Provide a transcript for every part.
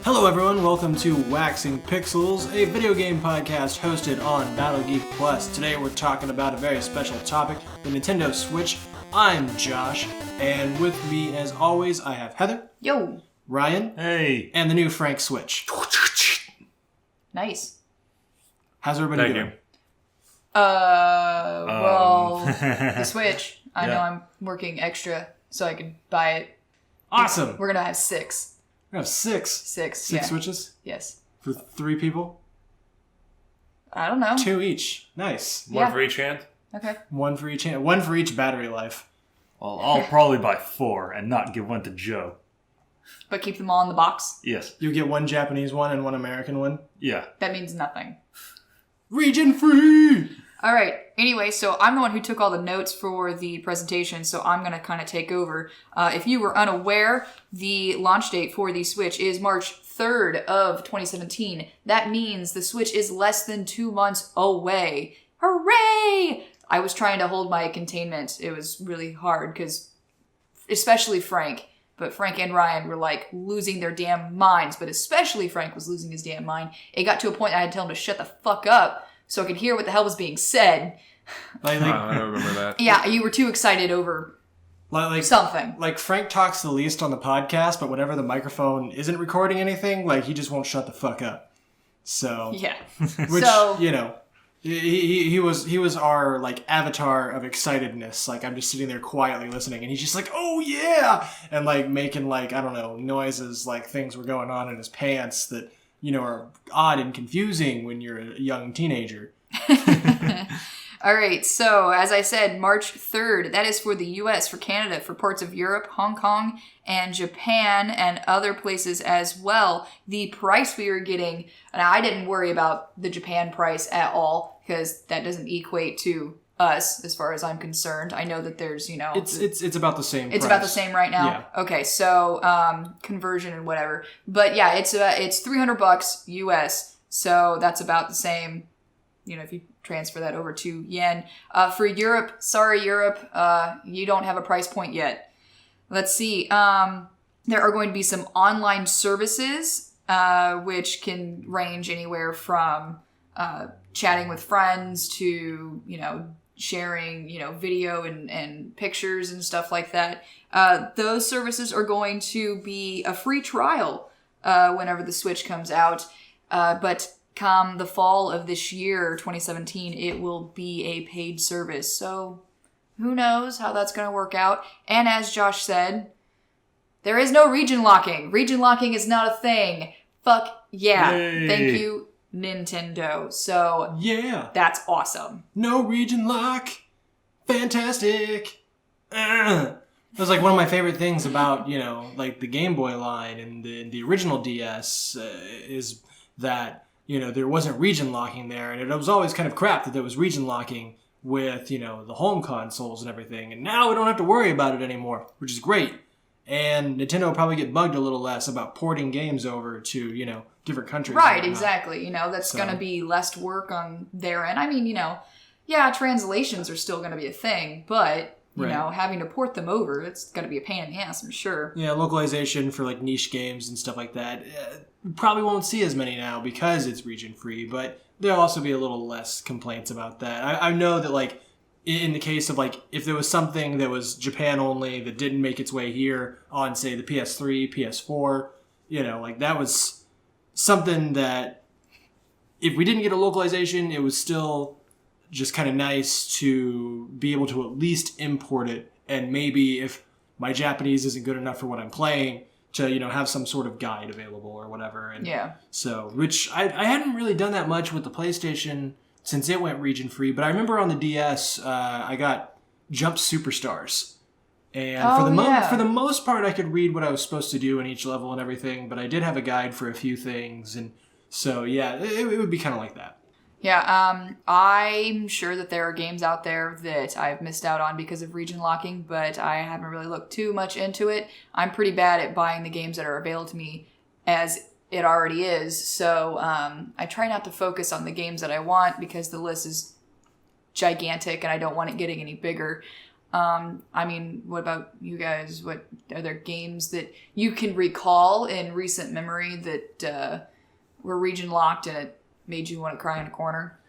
Hello everyone, welcome to Waxing Pixels, a video game podcast hosted on Battle Geek Plus. Today we're talking about a very special topic, the Nintendo Switch. I'm Josh, and with me as always I have Heather. Yo. Ryan. Hey. And the new Frank Switch. Nice. How's everybody doing? The Switch. I know I'm working extra so I can buy it. Awesome. We're gonna have six. We have six. Six, yeah. Switches? Yes. For 3 people? I don't know. 2 each. Nice. One for each hand? Okay. One for each hand. One for each battery life. Well, I'll probably buy 4 and not give one to Joe. But keep them all in the box? Yes. You get one Japanese one and one American one? Yeah. That means nothing. Region free! Alright, anyway, so I'm the one who took all the notes for the presentation, so I'm going to kind of take over. If you were unaware, the launch date for the Switch is March 3rd of 2017. That means the Switch is less than 2 months away. Hooray! I was trying to hold my containment. It was really hard, because especially Frank, but Frank and Ryan were like losing their damn minds, but especially Frank was losing his damn mind. It got to a point I had to tell him to shut the fuck up, so I could hear what the hell was being said. I don't remember that. Yeah, you were too excited over something. Like, Frank talks the least on the podcast, but whenever the microphone isn't recording anything, like, he just won't shut the fuck up. So... Yeah. Which, you know, he was our, like, avatar of excitedness. Like, I'm just sitting there quietly listening, and he's just like, oh, yeah! And, like, making, like, I don't know, noises, like, things were going on in his pants that... you know, are odd and confusing when you're a young teenager. All right, so as I said, March 3rd, that is for the US, for Canada, for parts of Europe, Hong Kong, and Japan, and other places as well. The price we are getting, and I didn't worry about the Japan price at all, because that doesn't equate to us, as far as I'm concerned. I know that there's, you know... It's about the same It's price. about the same right now? Yeah. Okay, so conversion and whatever. But yeah, it's $300 US, so that's about the same, you know, if you transfer that over to yen. For Europe, sorry Europe, you don't have a price point yet. Let's see. There are going to be some online services, which can range anywhere from chatting with friends to, you know, sharing, you know, video and pictures and stuff like that. Those services are going to be a free trial whenever the Switch comes out. But come the fall of this year, 2017, it will be a paid service. So who knows how that's going to work out. And as Josh said, there is no region locking. Region locking is not a thing. Fuck yeah. Yay. Thank you, Nintendo. So yeah, that's awesome. No region lock. Fantastic. That was like one of my favorite things about, you know, like the Game Boy line and the original DS is that, you know, there wasn't region locking there, and it was always kind of crap that there was region locking with, you know, the home consoles and everything. And now we don't have to worry about it anymore, which is great. And Nintendo will probably get bugged a little less about porting games over to, you know, different countries. Right, exactly. You know, that's going to be less work on their end. I mean, you know, yeah, translations are still going to be a thing, but, you know, having to port them over, it's going to be a pain in the ass, I'm sure. Yeah, localization for, like, niche games and stuff like that. Probably won't see as many now because it's region free, but there'll also be a little less complaints about that. I know that, like, in the case of, like, if there was something that was Japan only that didn't make its way here on, say, the PS3, PS4, you know, like, that was something that if we didn't get a localization, it was still just kind of nice to be able to at least import it, and maybe if my Japanese isn't good enough for what I'm playing, to, you know, have some sort of guide available or whatever. And so, which I hadn't really done that much with the PlayStation since it went region free, but I remember on the DS, I got Jump Superstars. And for the most part, I could read what I was supposed to do in each level and everything, but I did have a guide for a few things, and so, yeah, it would be kind of like that. Yeah, I'm sure that there are games out there that I've missed out on because of region locking, but I haven't really looked too much into it. I'm pretty bad at buying the games that are available to me as it already is, so I try not to focus on the games that I want because the list is gigantic and I don't want it getting any bigger. I mean, what about you guys? What are there games that you can recall in recent memory that were region locked and it made you want to cry in a corner?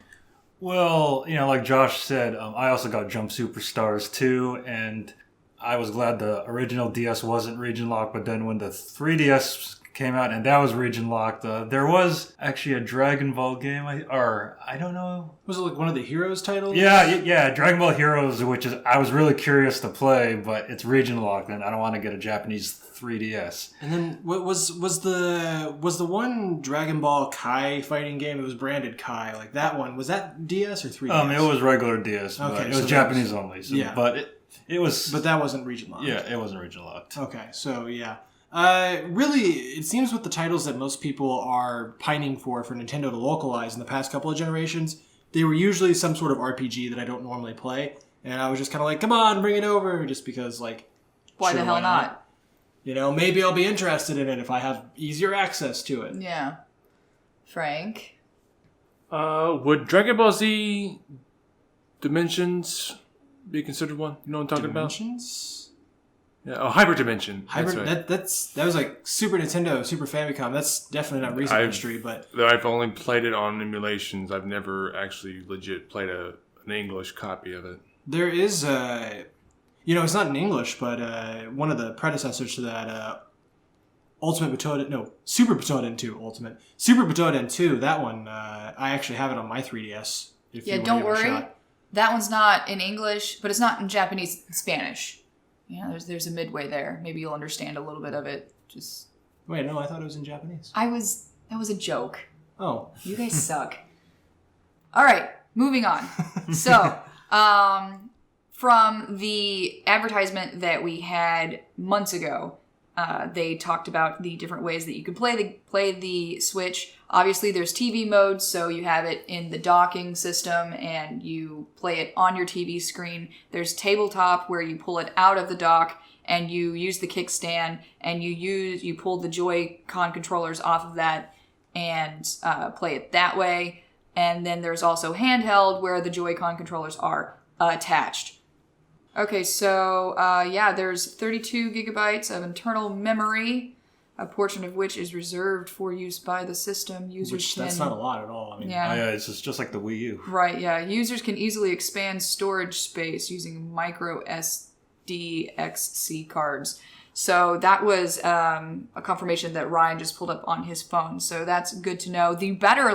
Well, like Josh said, I also got Jump Superstars too, and I was glad the original DS wasn't region locked, but then when the 3DS came out and that was region locked, there was actually a Dragon Ball game, I don't know. Was it like one of the Heroes titles? Yeah, Dragon Ball Heroes, which is I was really curious to play, but it's region locked, and I don't want to get a Japanese 3DS. And then what was the one Dragon Ball Kai fighting game? It was branded Kai, like that one. Was that DS or 3DS? It was regular DS, but okay, it was Japanese only. So, yeah, but it was. But that wasn't region locked. Yeah, it wasn't region locked. Okay, so yeah. Really, it seems with the titles that most people are pining for Nintendo to localize in the past couple of generations, they were usually some sort of RPG that I don't normally play, and I was just kind of like, come on, bring it over, just because, like... Why the hell not? Maybe I'll be interested in it if I have easier access to it. Yeah. Frank? Would Dragon Ball Z Dimensions be considered one? You know what I'm talking Dimensions? Yeah, Hyper Dimension. That was like Super Nintendo, Super Famicom. That's definitely not recent history, but I've only played it on emulations. I've never actually legit played an English copy of it. There is it's not in English, but one of the predecessors to that, Super Butoden 2 Ultimate. Super Butoden 2, that one, I actually have it on my 3DS. Don't worry. That one's not in English, but it's not in Japanese and Spanish. There's a midway there. Maybe you'll understand a little bit of it. Just wait, no, I thought it was in Japanese. That was a joke. Oh. You guys suck. All right, moving on. So, from the advertisement that we had months ago, they talked about the different ways that you can play the Switch. Obviously, there's TV mode, so you have it in the docking system and you play it on your TV screen. There's tabletop where you pull it out of the dock and you use the kickstand and you pull the Joy-Con controllers off of that and play it that way. And then there's also handheld where the Joy-Con controllers are attached. Okay, so there's 32 gigabytes of internal memory, a portion of which is reserved for use by the system. That's not a lot at all. I mean, it's just like the Wii U. Right, yeah. Users can easily expand storage space using micro SDXC cards. So that was a confirmation that Ryan just pulled up on his phone. So that's good to know. The battery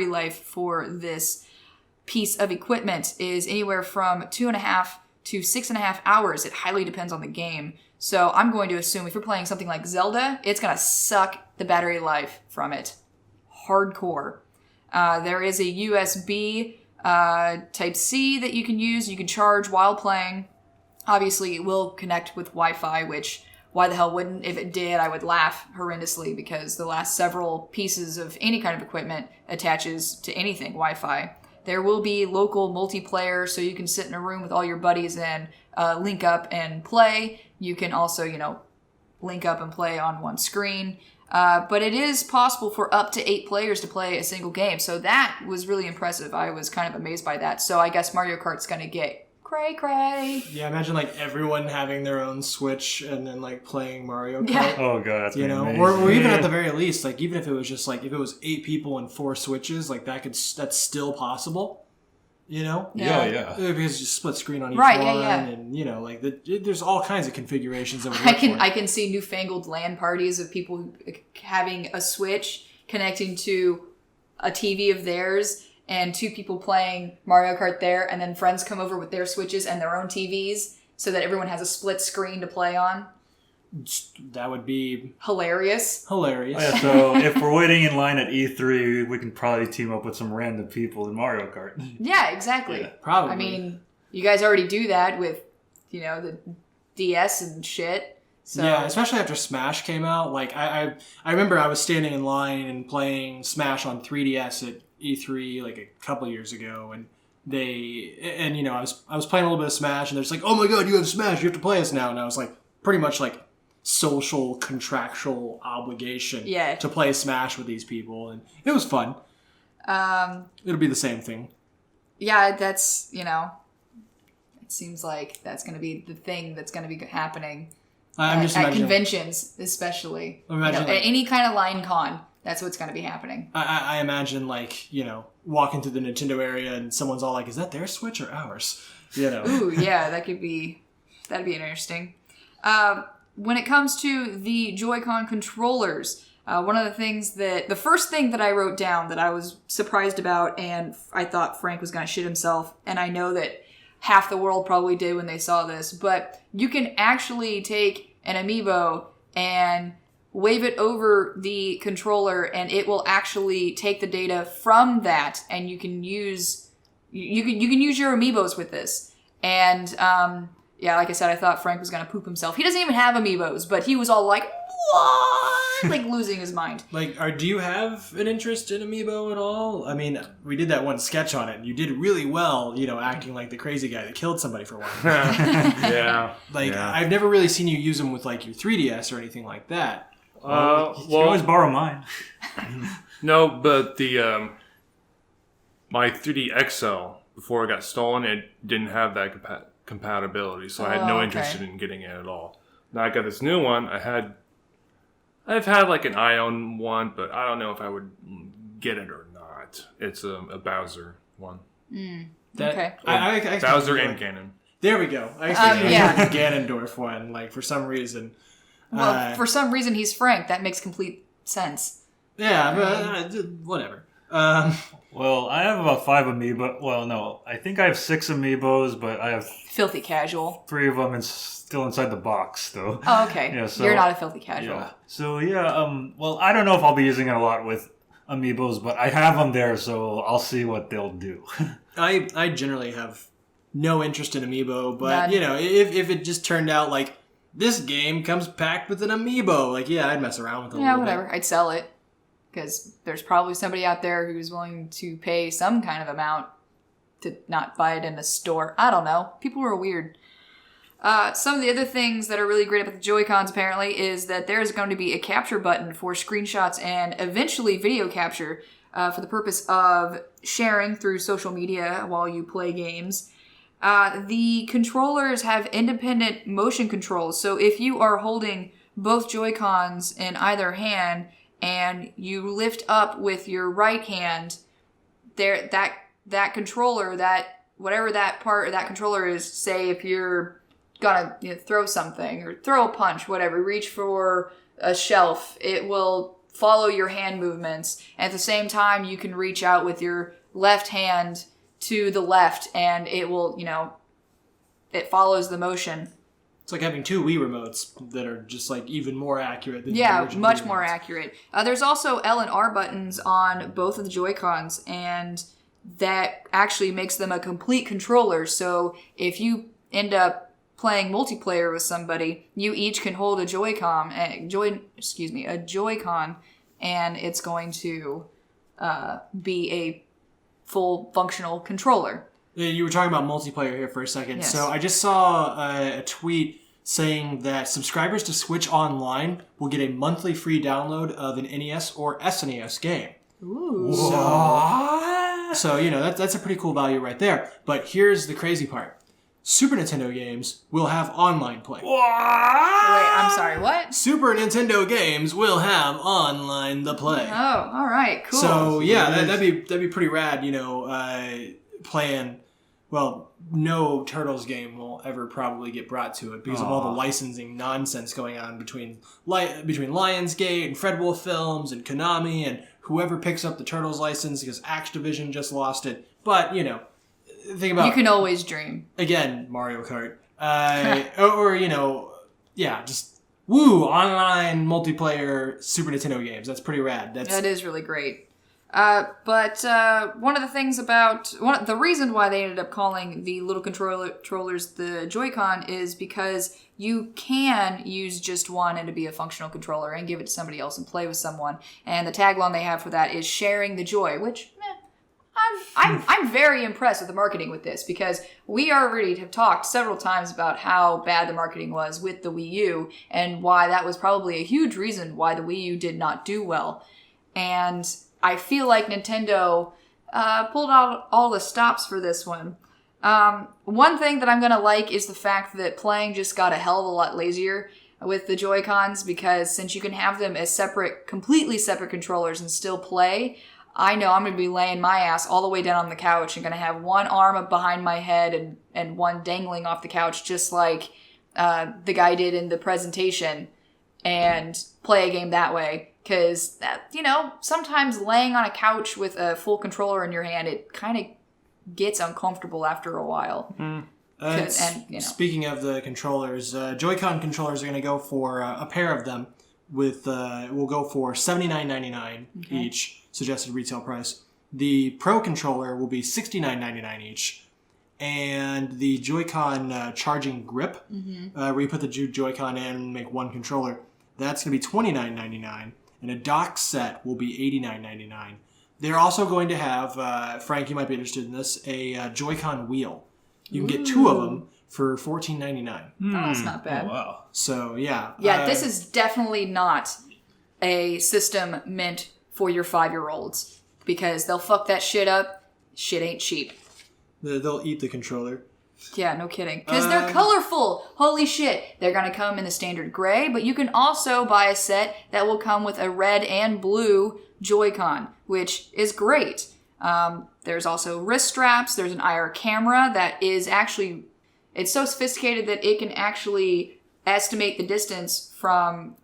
life for this piece of equipment is anywhere from 2.5 to 6.5 hours. It highly depends on the game. So I'm going to assume if you're playing something like Zelda, it's going to suck the battery life from it. Hardcore. There is a USB Type-C that you can use. You can charge while playing. Obviously, it will connect with Wi-Fi, which why the hell wouldn't? If it did, I would laugh horrendously because the last several pieces of any kind of equipment attaches to anything Wi-Fi. There will be local multiplayer, so you can sit in a room with all your buddies and link up and play. You can also, link up and play on one screen. But it is possible for up to 8 players to play a single game. So that was really impressive. I was kind of amazed by that. So I guess Mario Kart's going to get cray. Yeah, imagine like everyone having their own Switch and then like playing Mario Kart. Yeah. Oh god, that's amazing. Or even at the very least, like even if it was just like if it was 8 people and 4 Switches, like that's still possible. Yeah. Because you split screen on each one, and there's all kinds of configurations that would work I can see newfangled LAN parties of people having a Switch connecting to a TV of theirs. And 2 people playing Mario Kart there, and then friends come over with their Switches and their own TVs so that everyone has a split screen to play on. That would be... hilarious. Oh, yeah, so if we're waiting in line at E3, we can probably team up with some random people in Mario Kart. Yeah, exactly. Yeah, probably. I mean, you guys already do that with, the DS and shit. So. Yeah, especially after Smash came out. Like, I remember I was standing in line and playing Smash on 3DS at E3 like a couple years ago, and I was playing a little bit of Smash, and they're just like, oh my god, you have Smash, you have to play us now. And I was like, pretty much like social contractual obligation to play Smash with these people, and it was fun. It'll be the same thing. Yeah, that's It seems like that's going to be the thing that's going to be happening I'm just at imagining, conventions, especially. Imagine, at like- any kind of line con, that's what's going to be happening. I imagine, like, walking through the Nintendo area and someone's all like, is that their Switch or ours? Ooh, yeah, that'd be interesting. When it comes to the Joy-Con controllers, one of the first thing that I wrote down that I was surprised about, and I thought Frank was going to shit himself, and I know that half the world probably did when they saw this, but you can actually take an amiibo and wave it over the controller, and it will actually take the data from that, and you can use your amiibos with this. And yeah, like I said, I thought Frank was gonna poop himself. He doesn't even have amiibos, but he was all like, "What?" like losing his mind. Like, do you have an interest in amiibo at all? I mean, we did that one sketch on it, and you did really well, acting like the crazy guy that killed somebody for one. Yeah. I've never really seen you use them with like your 3DS or anything like that. You can always borrow mine. No, but the my 3D XL, before it got stolen, it didn't have that compatibility, so I had no interest in getting it at all. Now I got this new one. I've had like an eye on one, but I don't know if I would get it or not. It's a Bowser one. Okay. I Bowser and Ganon. There we go. I yeah. the Ganondorf one, like, for some reason. Well, for some reason he's Frank. That makes complete sense. Yeah, but whatever. Well, I have about 5 amiibo. Well, no, I think I have 6 amiibos, but I have Filthy casual. 3 of them still inside the box, though. Oh, okay. Yeah, so, you're not a filthy casual. Yeah. So well, I don't know if I'll be using it a lot with amiibos, but I have them there, so I'll see what they'll do. I generally have no interest in amiibo, but None. if it just turned out like this game comes packed with an amiibo, like, yeah, I'd mess around with it. Yeah, whatever. I'd sell it because there's probably somebody out there who's willing to pay some kind of amount to not buy it in a store. I don't know. People are weird. Some of the other things that are really great about the Joy-Cons, apparently, is that there's going to be a capture button for screenshots and eventually video capture for the purpose of sharing through social media while you play games. The controllers have independent motion controls, so if you are holding both Joy-Cons in either hand and you lift up with your right hand, that controller, whatever that part of that controller is, say if you're gonna throw something or throw a punch, whatever, reach for a shelf, it will follow your hand movements. At the same time, you can reach out with your left hand to the left and it will, it follows the motion. It's like having 2 Wii remotes that are just like even more accurate than the Yeah, original much Wii more remotes. accurate. There's also L and R buttons on both of the Joy-Cons, and that actually makes them a complete controller. So if you end up playing multiplayer with somebody, you each can hold a Joy-Con, a Joy-Con, and it's going to be a full functional controller. You were talking about multiplayer here for a second. Yes. So I just saw a tweet saying that subscribers to Switch Online will get a monthly free download of an NES or SNES game. Ooh. So that's a pretty cool value right there. But here's the crazy part. Super Nintendo games will have online play. Wait, I'm sorry, what? Super Nintendo games will have online the play. Oh, all right, cool. So yeah, that'd be pretty rad. Playing. Well, no Turtles game will ever probably get brought to it because of all the licensing nonsense going on between Lionsgate and Fred Wolf Films and Konami and whoever picks up the Turtles license, because Activision just lost it. But think about, you can always dream. Again, Mario Kart, just woo, online multiplayer Super Nintendo games. That's pretty rad. That is really great. But one of the things the reason why they ended up calling the little controllers the Joy-Con is because you can use just one and to be a functional controller and give it to somebody else and play with someone. And the tagline they have for that is sharing the joy, which I'm very impressed with the marketing with this, because we already have talked several times about how bad the marketing was with the Wii U and why that was probably a huge reason why the Wii U did not do well. And I feel like Nintendo pulled out all the stops for this one. One thing that I'm going to like is the fact that playing just got a hell of a lot lazier with the Joy-Cons, because since you can have them as completely separate controllers and still play, I know I'm going to be laying my ass all the way down on the couch and going to have one arm up behind my head and one dangling off the couch, just like the guy did in the presentation, and play a game that way. Because, sometimes laying on a couch with a full controller in your hand, it kind of gets uncomfortable after a while. Speaking of the controllers, Joy-Con controllers are going to go for a pair of them. Will go for $79.99 each, suggested retail price. The Pro controller will be $69.99 each. And the Joy-Con charging grip, where you put the Joy-Con in and make one controller, that's going to be $29.99. And a dock set will be $89.99. They're also going to have, Frank, you might be interested in this, a Joy-Con wheel. You can get two of them for $14.99. Oh, that's not bad. Oh, wow. So, yeah. Yeah, this is definitely not a system meant for your 5-year-olds, because they'll fuck that shit up. Shit ain't cheap. They'll eat the controller. Yeah, no kidding. Because they're colorful. Holy shit. They're going to come in the standard gray, but you can also buy a set that will come with a red and blue Joy-Con, which is great. There's also wrist straps. There's an IR camera that is actually... It's so sophisticated that it can actually estimate the distance from,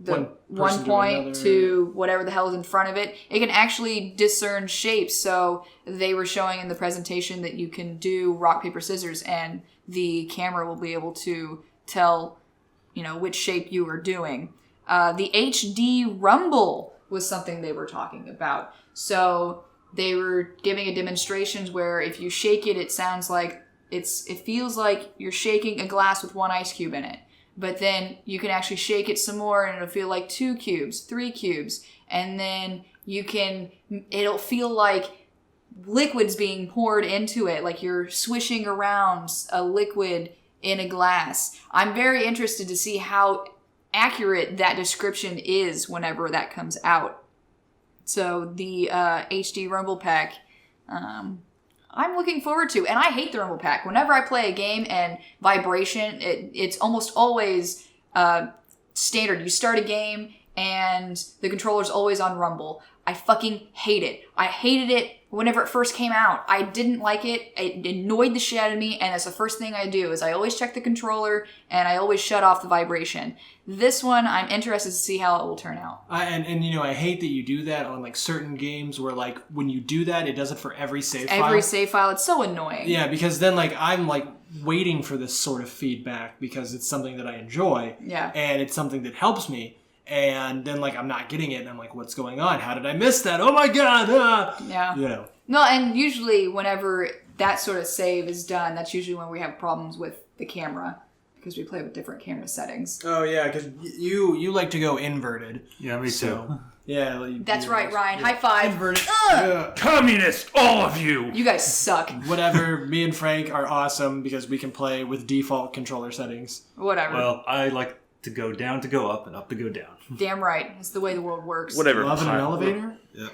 the one point to whatever the hell is in front of it. It can actually discern shapes. So they were showing in the presentation that you can do rock, paper, scissors, and the camera will be able to tell, which shape you are doing. The HD rumble was something they were talking about. So they were giving a demonstrations where if you shake it, it sounds like it feels like you're shaking a glass with one ice cube in it. But then you can actually shake it some more and it'll feel like 2 cubes, 3 cubes. And then it'll feel like liquid's being poured into it, like you're swishing around a liquid in a glass. I'm very interested to see how accurate that description is whenever that comes out. So the HD Rumble Pack, I'm looking forward to. And I hate the Rumble Pack. Whenever I play a game and vibration, it's almost always standard. You start a game and the controller's always on rumble. I fucking hate it. I hated it whenever it first came out. I didn't like it. It annoyed the shit out of me, and that's the first thing I do is I always check the controller and I always shut off the vibration. This one, I'm interested to see how it will turn out. I hate that you do that on like certain games where like when you do that, it does it for every save file. Every save file. It's so annoying. Yeah, because then like I'm like waiting for this sort of feedback because it's something that I enjoy. Yeah. And it's something that helps me. And then, like, I'm not getting it, and I'm like, what's going on? How did I miss that? Oh, my God! Yeah. No, and usually whenever that sort of save is done, that's usually when we have problems with the camera, because we play with different camera settings. Oh, yeah, because you like to go inverted. Yeah, me too. Yeah. That's right, Ryan. High five. Inverted. Communist, all of you! You guys suck. Whatever. Me and Frank are awesome because we can play with default controller settings. Whatever. Well, I like to go down to go up and up to go down. Damn right. It's the way the world works. Whatever. Love in an elevator? Yep.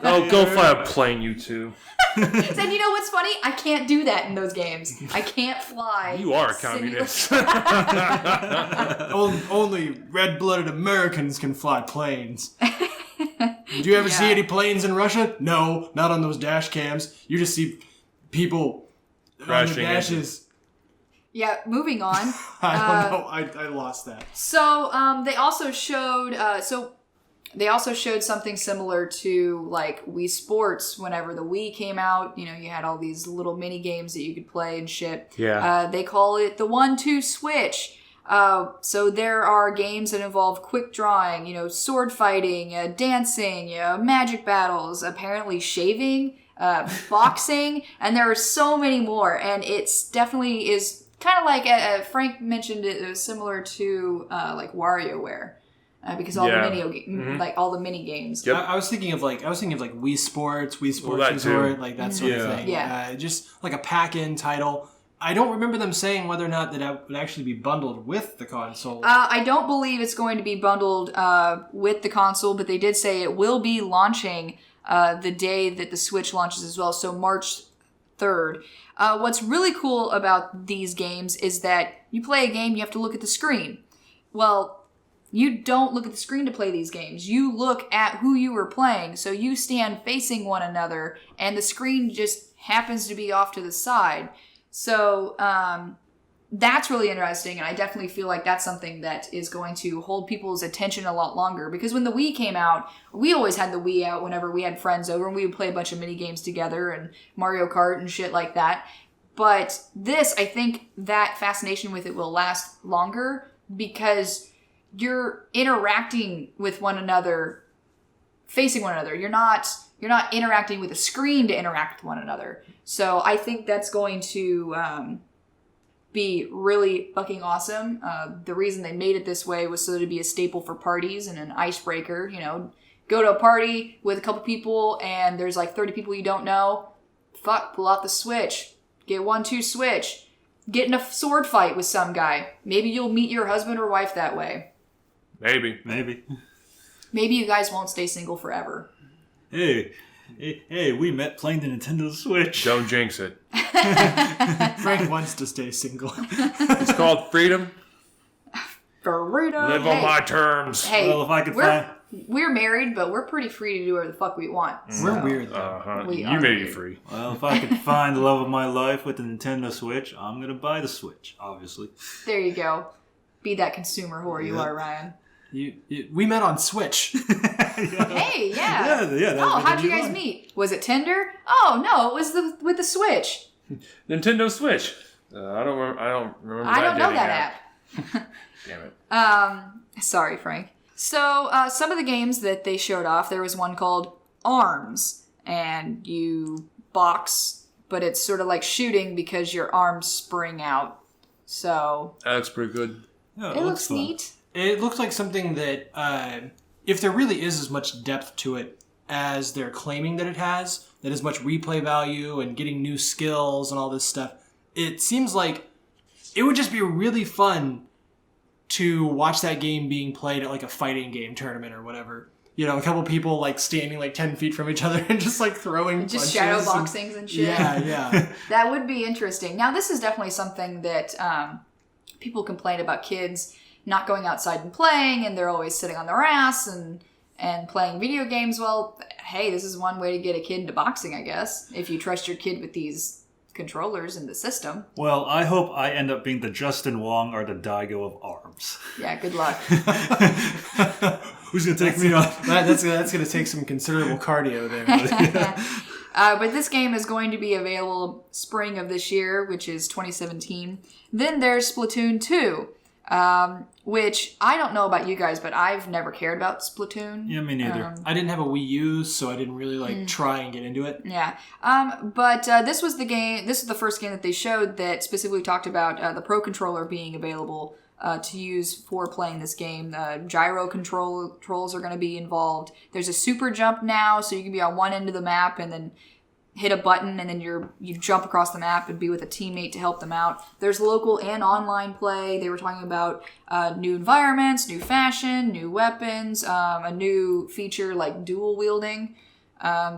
Oh, go fly a plane, you two. And you know what's funny? I can't do that in those games. I can't fly. You are a communist. Only red-blooded Americans can fly planes. Did you ever see any planes in Russia? No, not on those dash cams. You just see people crashing on the dashes. Yeah, moving on. I don't know. I lost that. So they also showed something similar to like Wii Sports. Whenever the Wii came out, you had all these little mini games that you could play and shit. Yeah. They call it the 1-2 switch. So there are games that involve quick drawing, sword fighting, dancing, magic battles, apparently shaving, boxing, and there are so many more. And it's definitely is kind of like Frank mentioned it was similar to like WarioWare. Because all all the mini games. Yep. I was thinking of Wii Sports Resort, like that sort of thing. Yeah. Just like a pack-in title. I don't remember them saying whether or not that would actually be bundled with the console. I don't believe it's going to be bundled with the console, but they did say it will be launching the day that the Switch launches as well. So March 3rd. What's really cool about these games is that you play a game, you have to look at the screen. Well, you don't look at the screen to play these games. You look at who you are playing. So you stand facing one another, and the screen just happens to be off to the side. So that's really interesting, and I definitely feel like that's something that is going to hold people's attention a lot longer. Because when the Wii came out, we always had the Wii out whenever we had friends over, and we would play a bunch of mini games together and Mario Kart and shit like that. But this, I think that fascination with it will last longer because you're interacting with one another, facing one another. You're not interacting with a screen to interact with one another. So I think that's going to be really fucking awesome. The reason they made it this way was so that it'd be a staple for parties and an icebreaker. You know, go to a party with a couple people and there's like 30 people you don't know. Fuck, pull out the Switch. Get 1-2 Switch. Get in a sword fight with some guy. Maybe you'll meet your husband or wife that way. Maybe. Maybe you guys won't stay single forever. Hey, we met playing the Nintendo Switch. Don't jinx it. Frank wants to stay single. It's called freedom. Freedom. Live on my terms. Hey, Well, if I could find... we're married, but we're pretty free to do whatever the fuck we want. We're weird, though. We You are may be weird. free. Well, if I could find the love of my life with the Nintendo Switch, I'm going to buy the Switch, obviously. There you go. Be that consumer whore you are, Ryan. We met on Switch. Hey, yeah. Yeah. Oh, how'd you guys meet? Was it Tinder? Oh, no, it was with the Switch. Nintendo Switch. I don't remember. I don't know dating that app. Damn it. Sorry, Frank. So, some of the games that they showed off, there was one called Arms, and you box, but it's sort of like shooting because your arms spring out. So, That looks pretty good. Yeah, it looks fun. neat. It looks like something that, if there really is as much depth to it as they're claiming that it has, that as much replay value and getting new skills and all this stuff, it seems like it would just be really fun to watch that game being played at like a fighting game tournament or whatever. You know, a couple people like standing like 10 feet from each other and just like throwing punches. Just shadow boxings and shit. Yeah. That would be interesting. Now, this is definitely something that people complain about kids not going outside and playing, and they're always sitting on their ass and playing video games. Well, hey, this is one way to get a kid into boxing, I guess, if you trust your kid with these controllers in the system. Well, I hope I end up being the Justin Wong or the Daigo of Arms. Yeah, good luck. Who's going to take me on? That's going to take some considerable cardio there. But this game is going to be available spring of this year, which is 2017. Then there's Splatoon 2. Which I don't know about you guys, but I've never cared about Splatoon. Yeah, me neither. I didn't have a Wii U, so I didn't really try and get into it. Yeah. But this was the game. This is the first game that they showed that specifically talked about the Pro Controller being available to use for playing this game. Gyro controls are going to be involved. There's a super jump now, so you can be on one end of the map and then hit a button, and then you jump across the map and be with a teammate to help them out. There's local and online play. They were talking about new environments, new fashion, new weapons, a new feature like dual wielding.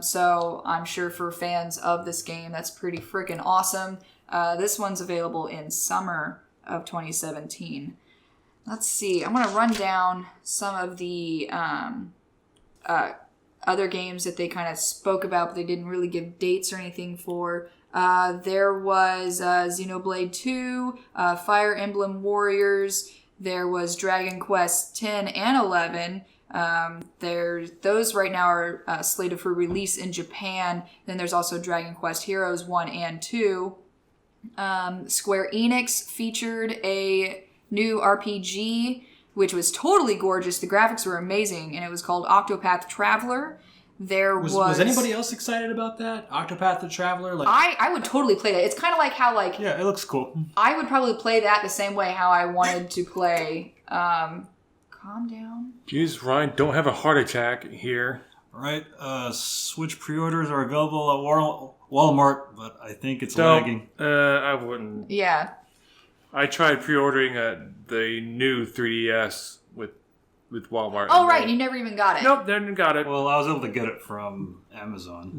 So I'm sure for fans of this game, that's pretty freaking awesome. This one's available in summer of 2017. Let's see. I'm going to run down some of the other games that they kind of spoke about, but they didn't really give dates or anything for. There was Xenoblade 2, Fire Emblem Warriors. There was Dragon Quest 10 and 11. Those right now are slated for release in Japan. Then there's also Dragon Quest Heroes 1 and 2. Square Enix featured a new RPG, which was totally gorgeous. The graphics were amazing, and it was called Octopath Traveler. Was anybody else excited about that? Octopath the Traveler? Like I would totally play that. It's kind of like how Yeah, it looks cool. I would probably play that the same way how I wanted to play Calm Down. Jeez, Ryan, don't have a heart attack here. Right, Switch pre-orders are available at Walmart, but I think it's lagging. I wouldn't. Yeah. I tried pre-ordering the new 3DS with with Walmart. Oh, right. You never even got it. Nope, never got it. Well, I was able to get it from Amazon.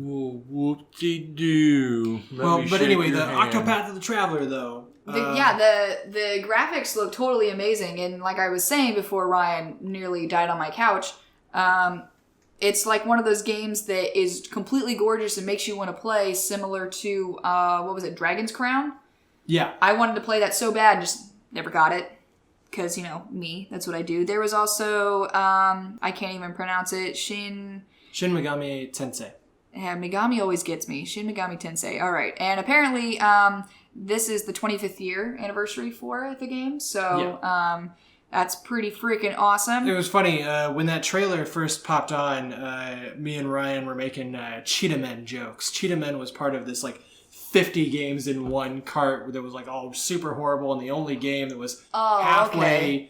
Whoop-de-doo. But anyway, the Octopath of the Traveler, though. The graphics look totally amazing. And like I was saying before Ryan nearly died on my couch, it's like one of those games that is completely gorgeous and makes you want to play, similar to, what was it, Dragon's Crown? Yeah. I wanted to play that so bad, just never got it. Because, me, that's what I do. There was also, I can't even pronounce it, Shin Megami Tensei. Yeah, Megami always gets me. Shin Megami Tensei. All right. And apparently, this is the 25th year anniversary for the game. So, that's pretty freaking awesome. It was funny. When that trailer first popped on, me and Ryan were making Cheetah Men jokes. Cheetah Men was part of this, 50 games in one cart that was, all super horrible, and the only game that was halfway,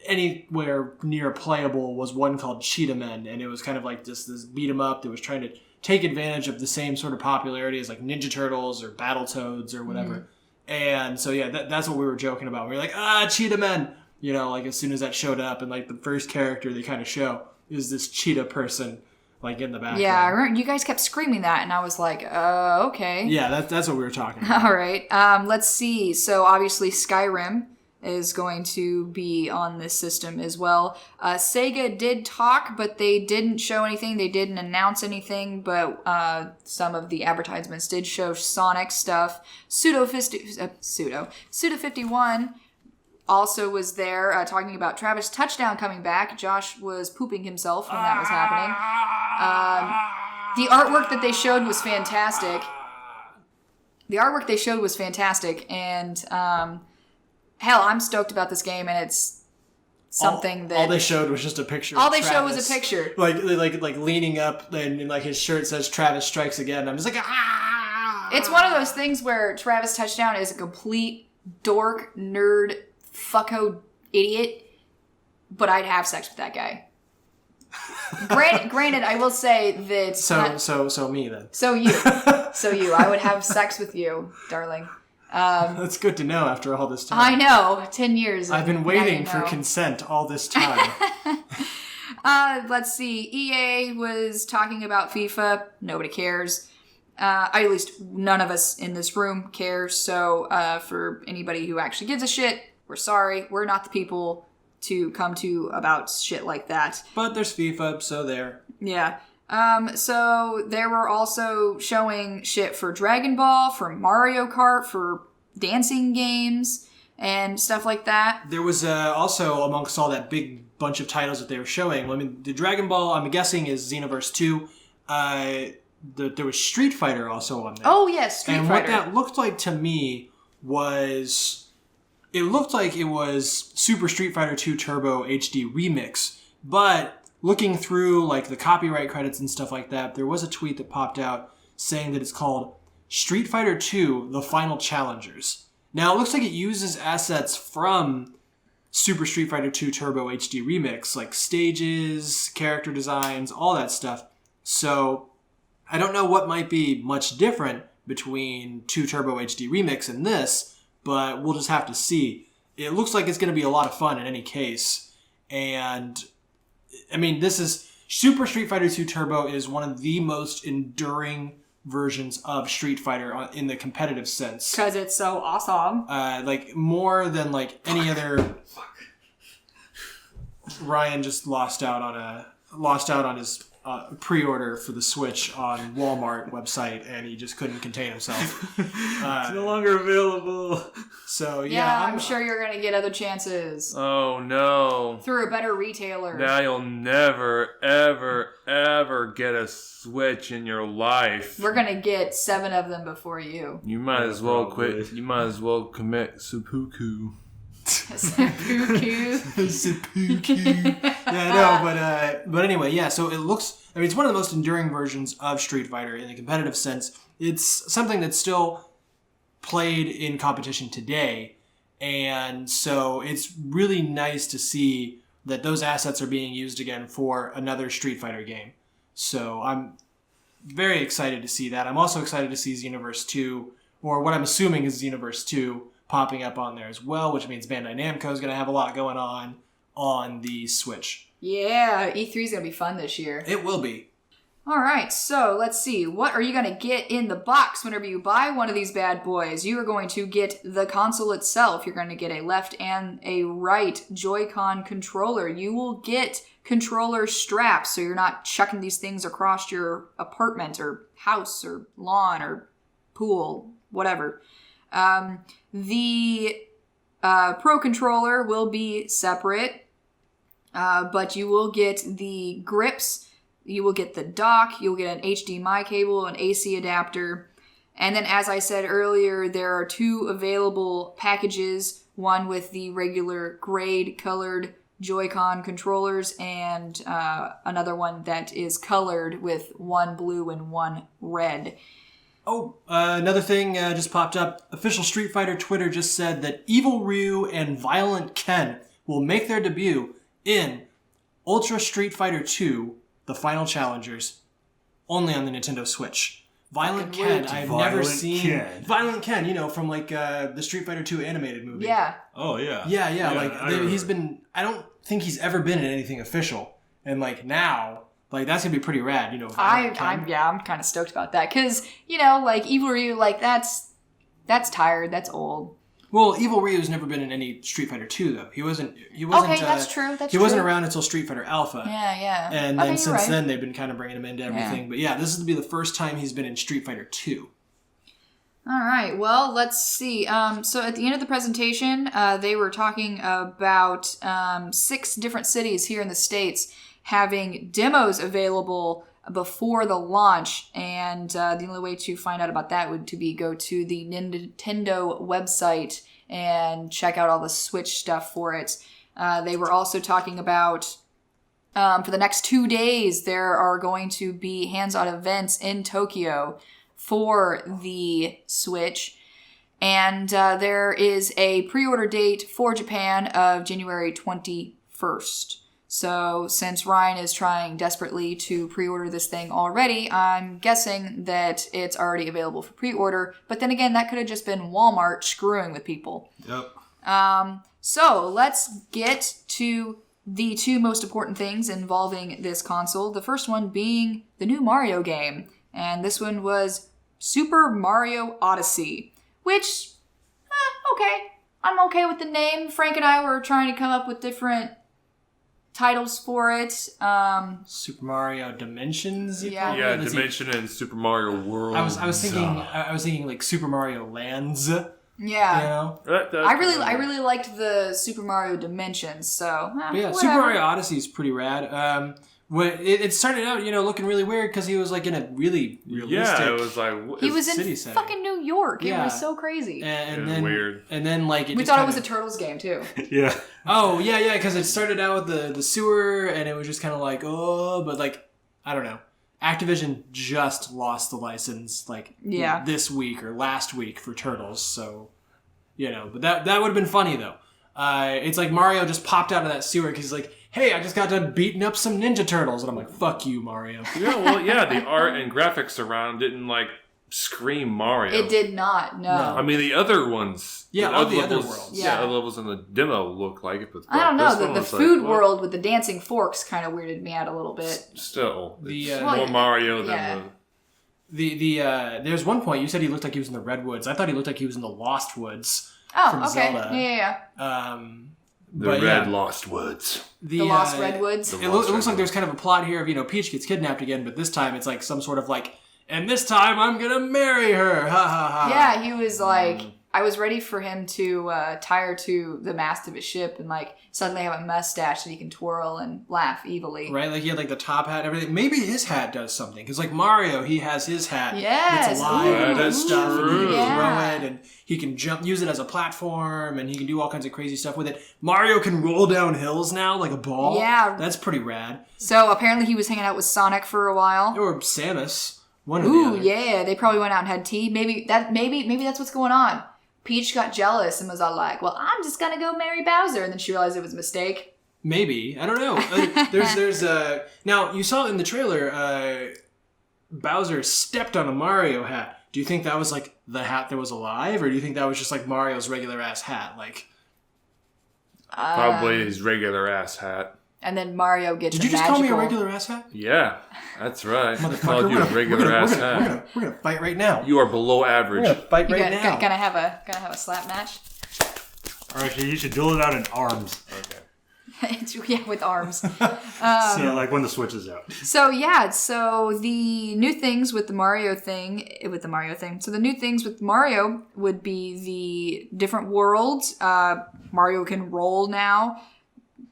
anywhere near playable was one called Cheetah Men, and it was kind of like this beat 'em up that was trying to take advantage of the same sort of popularity as, Ninja Turtles or Battletoads or whatever. Mm-hmm. And so, that's what we were joking about. We were like, Cheetah Men! As soon as that showed up, and, the first character they kind of show is this cheetah person, in the background. Yeah, I remember you guys kept screaming that, and I was like, okay. Yeah, that's what we were talking about. All right. Let's see. So, obviously, Skyrim is going to be on this system as well. Sega did talk, but they didn't show anything. They didn't announce anything, but some of the advertisements did show Sonic stuff. Suda51 also was there talking about Travis Touchdown coming back. Josh was pooping himself when that was happening. The artwork that they showed was fantastic. And hell, I'm stoked about this game, and it's something all they showed was just a picture. All of they Travis, showed was a picture, like leaning up, and his shirt says "Travis strikes again." I'm just like, ah! It's one of those things where Travis Touchdown is a complete dork, nerd, fucko, idiot, but I'd have sex with that guy. Granted, I will say that. So me then. So you, I would have sex with you, darling. That's good to know after all this time. I know, 10 years. I've been waiting for consent all this time. Let's see. EA was talking about FIFA. Nobody cares. At least none of us in this room care. So for anybody who actually gives a shit, we're sorry. We're not the people to come to about shit like that. But there's FIFA, so there. Yeah. So there were also showing shit for Dragon Ball, for Mario Kart, for dancing games, and stuff like that. There was also, amongst all that big bunch of titles that they were showing, the Dragon Ball, I'm guessing, is Xenoverse 2. There was Street Fighter also on there. Oh, yes, Street Fighter. And what that looked like to me was... It looked like it was Super Street Fighter 2 Turbo HD Remix, but... Looking through the copyright credits and stuff like that, there was a tweet that popped out saying that it's called Street Fighter 2: The Final Challengers. Now, it looks like it uses assets from Super Street Fighter 2 Turbo HD Remix, like stages, character designs, all that stuff. So, I don't know what might be much different between 2 Turbo HD Remix and this, but we'll just have to see. It looks like it's going to be a lot of fun in any case, and... this is Super Street Fighter 2 Turbo is one of the most enduring versions of Street Fighter in the competitive sense. Because it's so awesome. More than any other. Ryan just lost out on his pre-order for the Switch on Walmart website, and he just couldn't contain himself. It's no longer available. So yeah, I'm sure you're gonna get other chances. Oh no! Through a better retailer. Now you'll never, ever, ever get a Switch in your life. We're gonna get 7 of them before you. You might as well quit. You might as well commit seppuku. Seppuku. But anyway, yeah. So it looks. It's one of the most enduring versions of Street Fighter in the competitive sense. It's something that's still played in competition today, and so it's really nice to see that those assets are being used again for another Street Fighter game. So I'm very excited to see that. I'm also excited to see Xenoverse 2, or what I'm assuming is Xenoverse 2, popping up on there as well, which means Bandai Namco is going to have a lot going on on the Switch. Yeah, E3 is going to be fun this year. It will be. All right, so let's see. What are you going to get in the box whenever you buy one of these bad boys? You are going to get the console itself. You're going to get a left and a right Joy-Con controller. You will get controller straps, so you're not chucking these things across your apartment or house or lawn or pool, whatever. The Pro controller will be separate, but you will get the grips. You will get the dock, you'll get an HDMI cable, an AC adapter, and then as I said earlier, there are 2 available packages, one with the regular grade colored Joy-Con controllers and another one that is colored with 1 blue and 1 red. Oh, another thing just popped up. Official Street Fighter Twitter just said that Evil Ryu and Violent Ken will make their debut in Ultra Street Fighter 2, The Final Challengers, only on the Nintendo Switch. Violent Ken, I've never seen. Violent Ken, you know, from like the Street Fighter 2 animated movie. Yeah. Oh, yeah. Yeah, he's been, I don't think he's ever been in anything official. And like now, like that's gonna be pretty rad, you know. I'm kind of stoked about that because, you know, like Evil Ryu, like that's tired, that's old. Well, Evil Ryu's never been in any Street Fighter 2 though. He wasn't. Okay, that's true. He wasn't around until Street Fighter Alpha. Yeah. And then since then, they've been kind of bringing him into everything. Yeah. But yeah, this is to be the first time he's been in Street Fighter 2. All right. Well, let's see. So at the end of the presentation, they were talking about 6 different cities here in the States having demos available before the launch, and the only way to find out about that would be go to the Nintendo website and check out all the Switch stuff for it. They were also talking about for the next 2 days there are going to be hands-on events in Tokyo for the Switch, and there is a pre-order date for Japan of January 21st. So since Ryan is trying desperately to pre-order this thing already, I'm guessing that it's already available for pre-order. But then again, that could have just been Walmart screwing with people. Yep. So let's get to the 2 most important things involving this console. The first one being the new Mario game. And this one was Super Mario Odyssey, which, okay. I'm okay with the name. Frank and I were trying to come up with different titles for it. Super Mario Dimensions. Yeah, Dimension and Super Mario World. I was thinking like Super Mario Lands. Yeah. You know? I really liked the Super Mario Dimensions. So yeah, whatever. Super Mario Odyssey is pretty rad. It started out, you know, looking really weird because he was like in a really realistic. Yeah, it was like he was in city setting. fucking New York. Yeah. It was so crazy. And then weird. And then like we thought it was a Turtles game too. Yeah. Oh yeah, because it started out with the sewer, and it was just kind of like but like I don't know. Activision just lost the license like this week or last week for Turtles, so you know. But that would have been funny though. It's like Mario just popped out of that sewer because he's like, hey, I just got done beating up some Ninja Turtles. And I'm like, fuck you, Mario. Yeah, well, yeah, the art and graphics around didn't, like, scream Mario. It did not, no. I mean, the other ones. Yeah, all the other worlds. Yeah, other levels in the demo look like it. But I don't know. The food world with the dancing forks kind of weirded me out a little bit. Still, it's more Mario than there's one point you said he looked like he was in the Redwoods. I thought he looked like he was in the Lost Woods. Oh, from okay. Zelda. Yeah. The Red Lost Woods. The Lost Redwoods. It looks like there's kind of a plot here of, you know, Peach gets kidnapped again, but this time it's like some sort of like, and this time I'm gonna marry her. Ha ha ha. Yeah, he was like, I was ready for him to tie her to the mast of his ship and like suddenly have a mustache that he can twirl and laugh evilly. Right, like he had like the top hat and everything. Maybe his hat does something because like Mario, he has his hat. Yes. That's alive and stuff, true. and he can throw it and he can use it as a platform and he can do all kinds of crazy stuff with it. Mario can roll down hills now like a ball. Yeah, that's pretty rad. So apparently he was hanging out with Sonic for a while. Or Samus. One or the other. Yeah, they probably went out and had tea. Maybe that's what's going on. Peach got jealous and was all like, well, I'm just going to go marry Bowser. And then she realized it was a mistake. Maybe. I don't know. There's now, you saw in the trailer, Bowser stepped on a Mario hat. Do you think that was like the hat that was alive? Or do you think that was just like Mario's regular ass hat? Like, Probably his regular ass hat. And then Mario gets Did you just call me a regular ass hat? Yeah, that's right. I Motherfucker, called you a regular ass hat. We're gonna fight right now. You are below average. We're gonna fight right now. Gonna have a slap match? Or actually, you should duel it out in arms. Okay. Yeah, with arms. So, like when the Switch is out. So the new things with the Mario thing. So the new things with Mario would be the different worlds. Mario can roll now.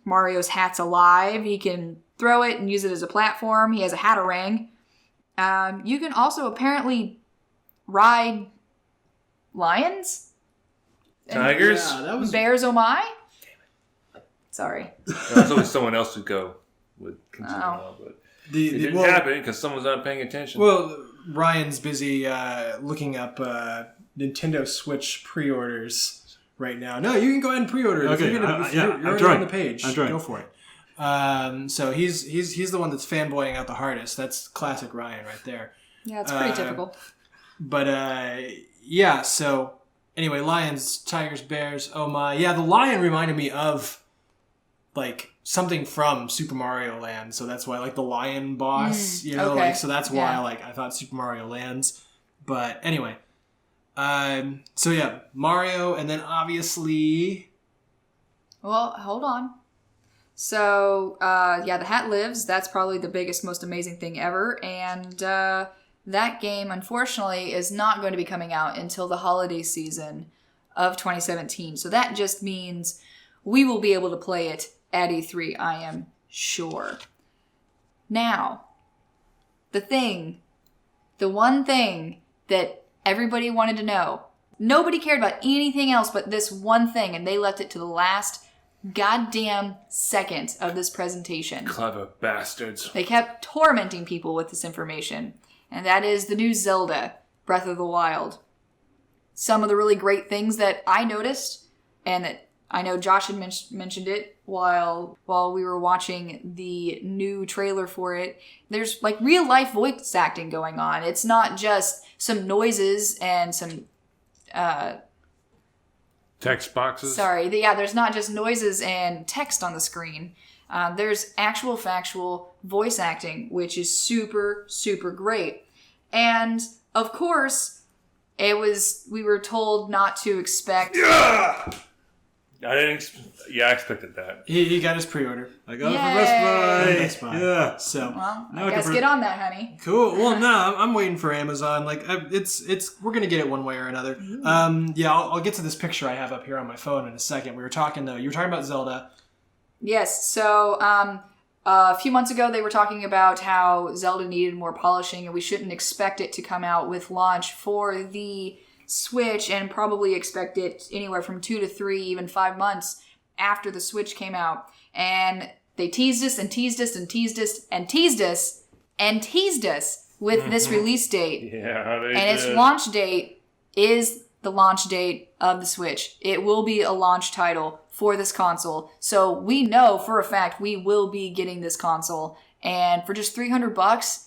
Mario's hat's alive. He can throw it and use it as a platform. He has a Hat-A-Ring. You can also apparently ride lions? Tigers? Yeah, that was... Bears, oh my? Sorry. There's always someone else would continue on, but it didn't happen because someone's not paying attention. Well, Ryan's busy looking up Nintendo Switch pre-orders right now. No, you can go ahead and pre-order it. Okay, you're already on the page. Go for it. So he's the one that's fanboying out the hardest. That's classic Ryan right there. Yeah, it's pretty typical. But yeah, so anyway, lions, tigers, bears, oh my. Yeah, the lion reminded me of like something from Super Mario Land. So that's why like the lion boss, you know, okay. like so that's why Yeah. like I thought Super Mario Lands. But anyway. So yeah, Mario, and then obviously... Well, hold on. So, the hat lives. That's probably the biggest, most amazing thing ever. And that game, unfortunately, is not going to be coming out until the holiday season of 2017. So that just means we will be able to play it at E3, I am sure. Now, the one thing that everybody wanted to know. Nobody cared about anything else but this one thing, and they left it to the last goddamn second of this presentation. Clever bastards. They kept tormenting people with this information, and that is the new Zelda, Breath of the Wild. Some of the really great things that I noticed, and that I know Josh had mentioned it while we were watching the new trailer for it. There's like real life voice acting going on. It's not just some noises and some Text boxes? there's not just noises and text on the screen. There's actual factual voice acting, which is super, super great. And of course, we were told not to expect... Yeah! I expected that. He got his pre-order. I got it from Best Buy. Yeah. So Well, Now I I guess can get on that, honey. cool. Well, no, I'm waiting for Amazon. Like we're gonna get it one way or another. I'll get to this picture I have up here on my phone in a second. You were talking about Zelda. Yes, so a few months ago they were talking about how Zelda needed more polishing and we shouldn't expect it to come out with launch for the Switch and probably expect it anywhere from 2 to 3, even 5 months after the Switch came out. And they teased us and teased us and teased us and teased us and teased us with this release date. Yeah, they And its did. launch date is the launch date of the Switch. It will be a launch title for this console. So we know for a fact we will be getting this console. And for just $300,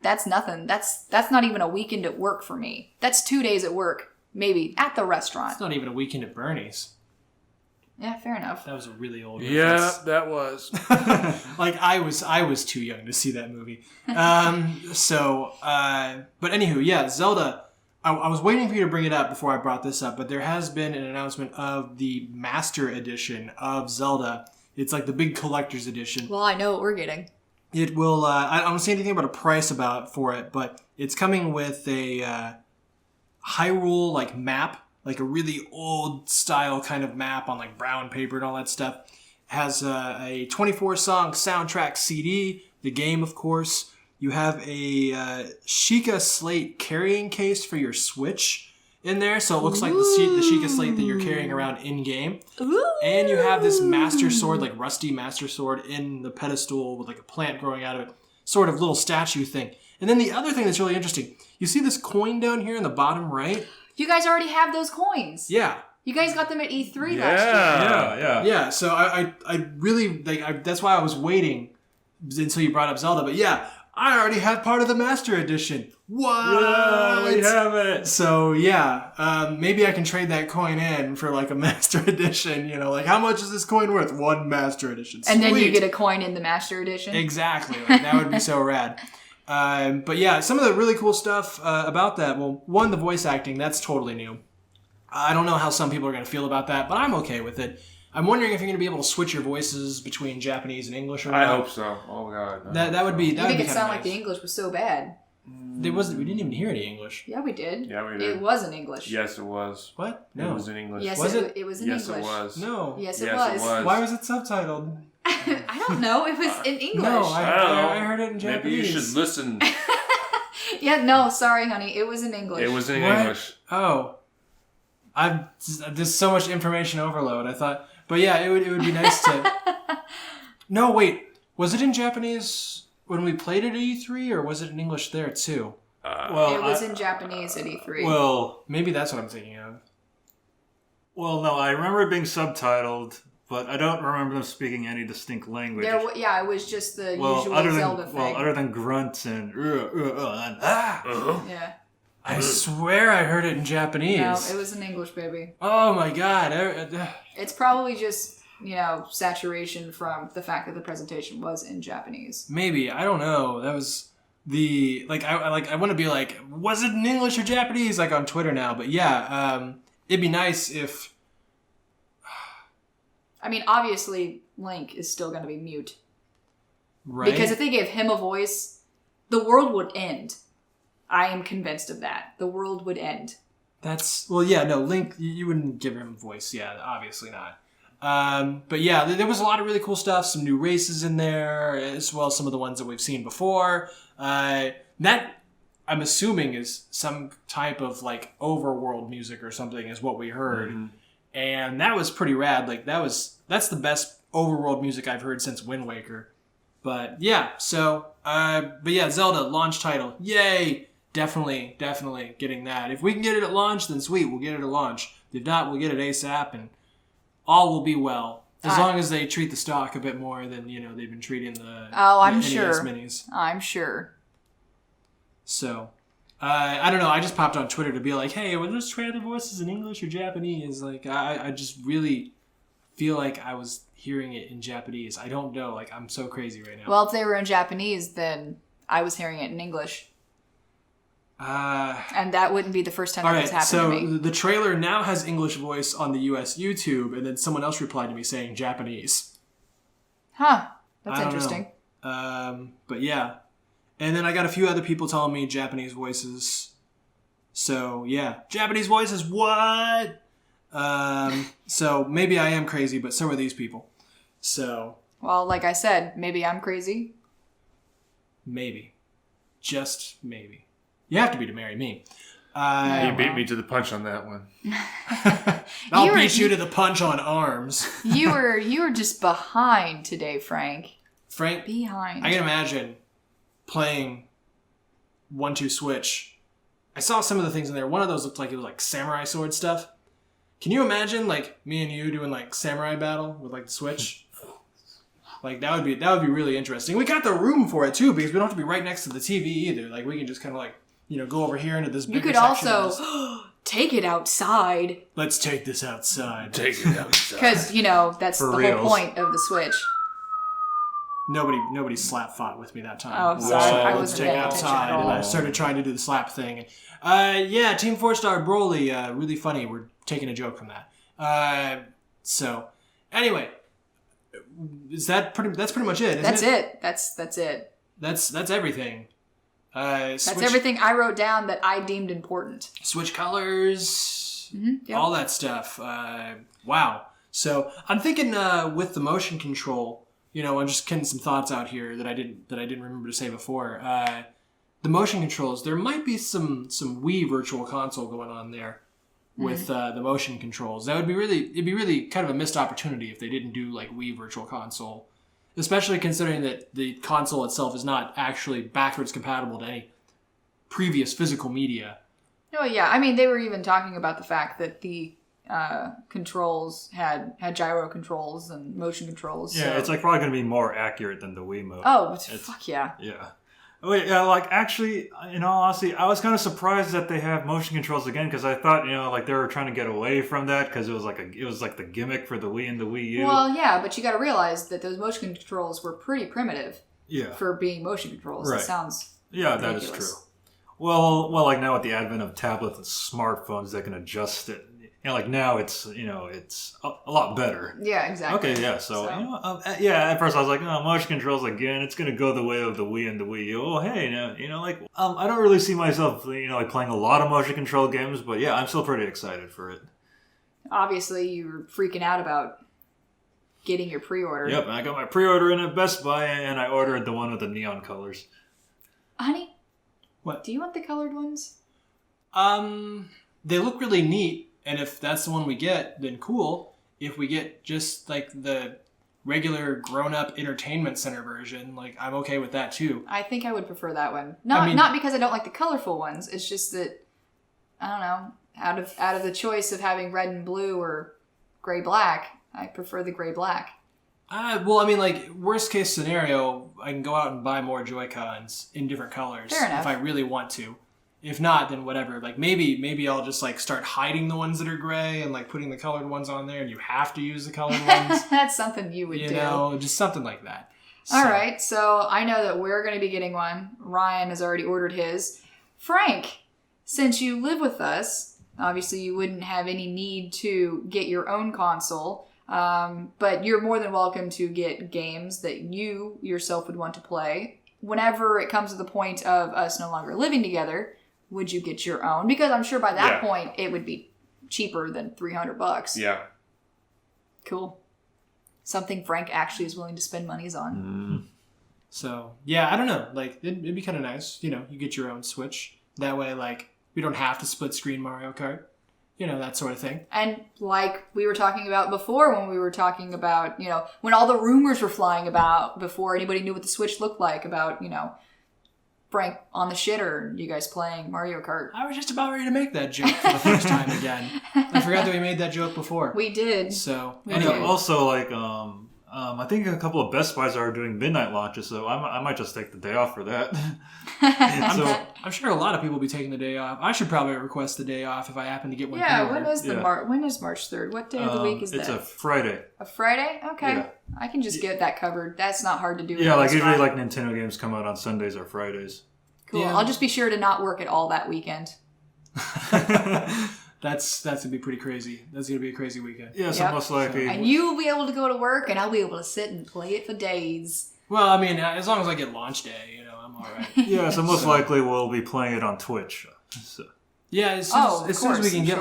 that's nothing. That's not even a weekend at work for me. That's 2 days at work, maybe, at the restaurant. It's not even a weekend at Bernie's. Yeah, fair enough. That was a really old Yeah, reference. that was. Like I was too young to see that movie. But anywho, yeah, Zelda. I was waiting for you to bring it up before I brought this up, but there has been an announcement of the Master Edition of Zelda. It's like the big collector's edition. Well, I know what we're getting. It will. I don't see anything about a price for it, but it's coming with a Hyrule like map, like a really old style kind of map on like brown paper and all that stuff. It has a 24 song soundtrack CD. The game, of course. You have a Sheikah Slate carrying case for your Switch in there, so it looks like the Sheikah Slate that you're carrying around in game. Ooh. And you have this Master Sword, like rusty Master Sword, in the pedestal with like a plant growing out of it, sort of little statue thing. And then the other thing that's really interesting, you see this coin down here in the bottom right? You guys already have those coins. Yeah. You guys got them at E3 last year. Yeah. Yeah, so I really, that's why I was waiting until you brought up Zelda. But yeah, I already have part of the Master Edition. What? Yeah, we have it. So yeah, maybe I can trade that coin in for like a Master Edition. You know, like how much is this coin worth? 1 Master Edition. Sweet. And then you get a coin in the Master Edition. Exactly. Like, that would be so rad. But yeah, some of the really cool stuff about that. Well, one, the voice acting, that's totally new. I don't know how some people are going to feel about that, but I'm okay with it. I'm wondering if you're going to be able to switch your voices between Japanese and English or not. I hope so. Oh god. That would be. You That make would be it sound nice. like the English was so bad. We didn't even hear any English. Yeah, we did. Yeah, we did. It was in English. Yes, it was. What? It No. was in English. Yes, Was it was in Yes, English. it was. No. Yes, it Yes, it was. was. Why was it subtitled? I don't know. It was in English. No, I don't know. I heard it in Japanese. Maybe you should listen. Yeah, no, sorry, honey. It was in English. It was in What? English. Oh. There's so much information overload. I thought, but yeah, it would be nice to. No, wait. Was it in Japanese when we played it at E3, or was it in English there too? Well, It was in Japanese at E3. Well, Maybe that's what I'm thinking of. no, I remember it being subtitled, but I don't remember them speaking any distinct language. yeah, it was just the usual Zelda thing. other than grunts and Yeah. I swear I heard it in Japanese. No, it was in English, baby. Oh my god. It's probably just, saturation from the fact that the presentation was in Japanese. Maybe, I don't know. That was the I want to be like, was it in English or Japanese, like on Twitter now? But yeah, it'd be nice if. I mean, obviously, Link is still going to be mute. Right? Because if they gave him a voice, the world would end. I am convinced of that. The world would end. That's Link. You wouldn't give him a voice. Yeah, obviously not. But yeah, there was a lot of really cool stuff. Some new races in there, as well as some of the ones that we've seen before. That I'm assuming is some type of like overworld music or something, is what we heard, and that was pretty rad. Like that's the best overworld music I've heard since Wind Waker. But yeah, Zelda launch title, yay! Definitely getting that. If we can get it at launch, then sweet, we'll get it at launch. If not, we'll get it ASAP, and all will be well. As long as they treat the stock a bit more than they've been treating the I'm NES sure. minis. I'm sure. So, I don't know. I just popped on Twitter to be like, hey, were those trailer voices in English or Japanese? Like, I just really feel like I was hearing it in Japanese. I don't know. Like, I'm so crazy right now. Well, if they were in Japanese, then I was hearing it in English. And that wouldn't be the first time that this happened so to me. the trailer now has English voice on the US YouTube, and then someone else replied to me saying Japanese. Huh. That's I don't interesting. know. But yeah. And then I got a few other people telling me Japanese voices. So yeah, Japanese voices, what? So maybe I am crazy, but so are these people. So Well, like I said, maybe I'm crazy. maybe. Just maybe. You have to be to marry me. You beat me to the punch on that one. I'll beat you to the punch on arms. You were just behind today, Frank. Frank, Behind. I can imagine playing 1-2 Switch. I saw some of the things in there. One of those looked like it was like samurai sword stuff. Can you imagine like me and you doing like samurai battle with like the Switch? Like that would be really interesting. We got the room for it too, because we don't have to be right next to the TV either. Like we can just kind of like go over here into this bigger You could section and also just, take it outside. let's take this outside. Take it outside. Because, that's For the reals. whole point of the Switch. Nobody slap fought with me that time. Oh, It was sorry. just, I let's wasn't take it paying attention outside, at and I all. started trying to do the slap thing. Yeah, Team 4-Star Broly, really funny. We're taking a joke from that. So, anyway, that's pretty much it. That's isn't it. That's it. That's everything. That's Switch, everything I wrote down that I deemed important. Switch colors, Yep. all that stuff. Wow. So I'm thinking with the motion control, I'm just getting some thoughts out here that I didn't remember to say before. The motion controls, there might be some Wii Virtual Console going on there with the motion controls. It'd be really kind of a missed opportunity if they didn't do like Wii Virtual Console, especially considering that the console itself is not actually backwards compatible to any previous physical media. Oh, yeah. I mean, they were even talking about the fact that the controls had gyro controls and motion controls. Yeah, so. it's like probably going to be more accurate than the Wiimote. Oh, fuck yeah. Yeah. Wait, yeah, like actually, in all honesty, I was kind of surprised that they have motion controls again because I thought, like they were trying to get away from that because it was like the gimmick for the Wii and the Wii U. Well, yeah, but you got to realize that those motion controls were pretty primitive. Yeah. For being motion controls, Right. It sounds Yeah, ridiculous. that is true. Well, like now with the advent of tablets and smartphones that can adjust it, like now it's it's a lot better. Yeah, exactly. Okay, yeah. So, at first I was like, motion controls again. It's gonna go the way of the Wii and the Wii U. Oh, hey, I don't really see myself, like playing a lot of motion control games, but yeah, I'm still pretty excited for it. Obviously, you were freaking out about getting your pre-order. Yep, I got my pre-order in at Best Buy, and I ordered the one with the neon colors. Honey, what? Do you want the colored ones? They look really neat. And if that's the one we get, then cool. If we get just like the regular grown-up entertainment center version, like I'm okay with that too. I think I would prefer that one. Not because I don't like the colorful ones. It's just that I don't know. Out of the choice of having red and blue or gray black, I prefer the gray black. Well, I mean, like worst case scenario, I can go out and buy more Joy-Cons in different colors Fair enough. if I really want to. If not, then whatever. Like maybe I'll just like start hiding the ones that are gray and like putting the colored ones on there, and you have to use the colored ones. That's something you would do. Just something like that. All right, so I know that we're going to be getting one. Ryan has already ordered his. Frank, since you live with us, obviously you wouldn't have any need to get your own console, but you're more than welcome to get games that you yourself would want to play. Whenever it comes to the point of us no longer living together, would you get your own? Because I'm sure by that point it would be cheaper than $300. Yeah. Cool. Something Frank actually is willing to spend monies on. So yeah, I don't know. Like it'd be kind of nice. You get your own Switch. That way, like we don't have to split screen Mario Kart. That sort of thing. And like we were talking about before, when we were talking about, when all the rumors were flying about before anybody knew what the Switch looked like about, Frank on the shitter and you guys playing Mario Kart. I was just about ready to make that joke for the first time again. I forgot that we made that joke before. We did. So, anyway. Also, like, I think a couple of Best Buys are doing midnight launches, so I might just take the day off for that. I'm sure a lot of people will be taking the day off. I should probably request the day off if I happen to get one. Yeah, when is March 3rd? What day of the week is that? It's a Friday. A Friday? Okay. Yeah. I can just get that covered. That's not hard to do. Yeah, like usually like Nintendo games come out on Sundays or Fridays. Cool. Yeah. I'll just be sure to not work at all that weekend. That's gonna be pretty crazy. That's gonna be a crazy weekend. Yeah, so most likely. And you will be able to go to work, and I'll be able to sit and play it for days. Well, I mean, as long as I get launch day, I'm all right. Yeah, so most likely we'll be playing it on Twitch. So. Yeah, as soon as we can get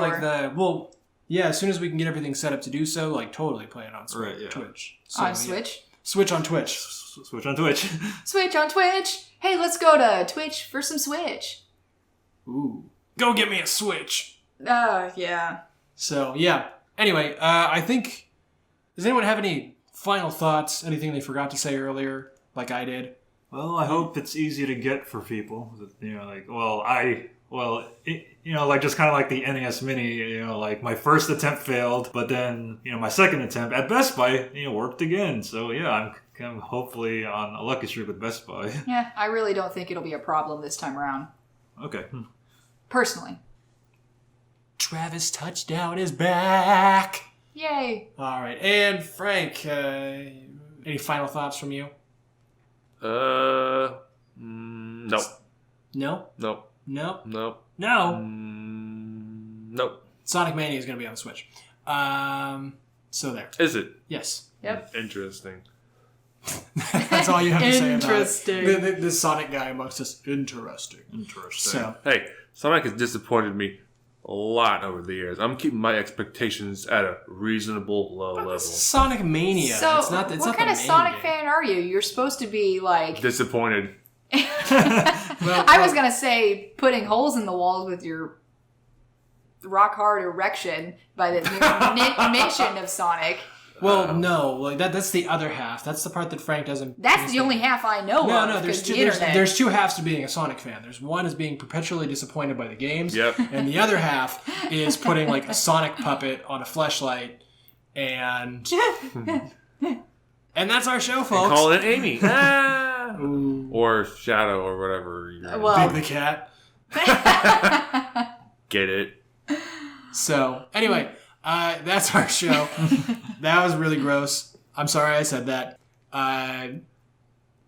as soon as we can get everything set up to do so, like totally play it on Switch. Right, yeah. Twitch. So, on Switch? Switch on Twitch. Switch on Twitch. Switch on Twitch. Hey, let's go to Twitch for some Switch. Ooh. Go get me a Switch. Yeah. So, yeah. Anyway, I think... Does anyone have any final thoughts? Anything they forgot to say earlier, like I did? Well, I hope it's easy to get for people. Just kind of like the NES Mini, like my first attempt failed, but then, my second attempt at Best Buy, worked again. So, yeah, I'm hopefully on a lucky streak with Best Buy. Yeah, I really don't think it'll be a problem this time around. Okay. Personally. Travis Touchdown is back! Yay! All right. And Frank, any final thoughts from you? Nope. No? Nope. No? Nope. No? Nope. Sonic Mania is going to be on the Switch. So there. Is it? Yes. Yep. Interesting. That's all you have to say about it. Interesting. The Sonic guy amongst us. Interesting. So, Hey, Sonic has disappointed me a lot over the years. I'm keeping my expectations at a reasonable low level. Sonic Mania. So, it's not what kind of Sonic fan are you? You're supposed to be like... Disappointed. I was going to say putting holes in the walls with your rock hard erection by the mention of Sonic. Well, no, like that's the other half. That's the part that Frank doesn't. That's the only half I know of. No, there's two halves to being a Sonic fan. There's one is being perpetually disappointed by the games. Yep. And the other half is putting like a Sonic puppet on a fleshlight, and that's our show, folks. Call it Amy. Ooh. or Shadow or whatever. Well, Big the cat. Get it? So, anyway, that's our show. That was really gross. I'm sorry I said that.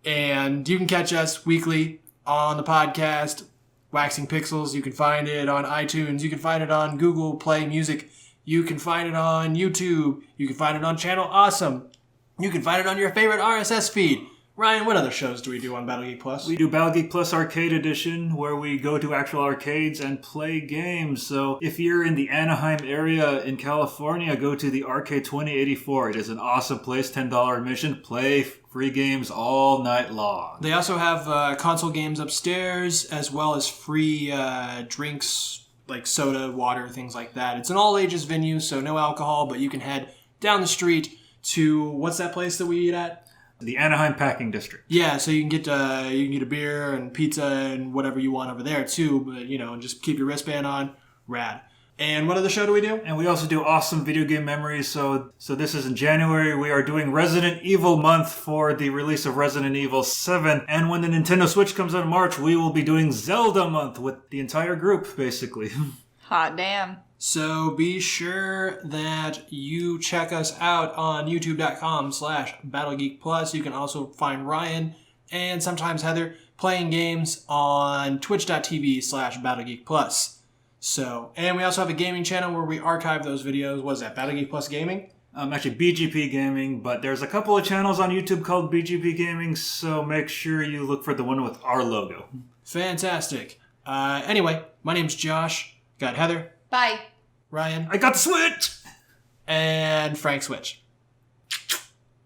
And you can catch us weekly on the podcast, Waxing Pixels. You can find it on iTunes. You can find it on Google Play Music. You can find it on YouTube. You can find it on Channel Awesome. You can find it on your favorite RSS feed. Ryan, what other shows do we do on Battle Geek Plus? We do Battle Geek Plus Arcade Edition, where we go to actual arcades and play games. So if you're in the Anaheim area in California, go to the Arcade 2084. It is an awesome place, $10 admission. Play free games all night long. They also have console games upstairs, as well as free drinks like soda, water, things like that. It's an all-ages venue, so no alcohol, but you can head down the street to, what's that place that we eat at? The Anaheim Packing District. Yeah, so you can get a beer and pizza and whatever you want over there too, but just keep your wristband on. Rad. And what other show do we do? And we also do awesome video game memories. So this is in January. We are doing Resident Evil month for the release of Resident Evil 7. And when the Nintendo Switch comes out in March, we will be doing Zelda month with the entire group, basically. Hot damn. So be sure that you check us out on youtube.com/BattleGeekPlus. You can also find Ryan and sometimes Heather playing games on twitch.tv/BattleGeekPlus. So, and we also have a gaming channel where we archive those videos. What is that, Battle Geek Plus Gaming? Actually, BGP Gaming, but there's a couple of channels on YouTube called BGP Gaming, so make sure you look for the one with our logo. Fantastic. Anyway, my name's Josh. Got Heather. Bye. Ryan. I got the Switch! And Frank Switch.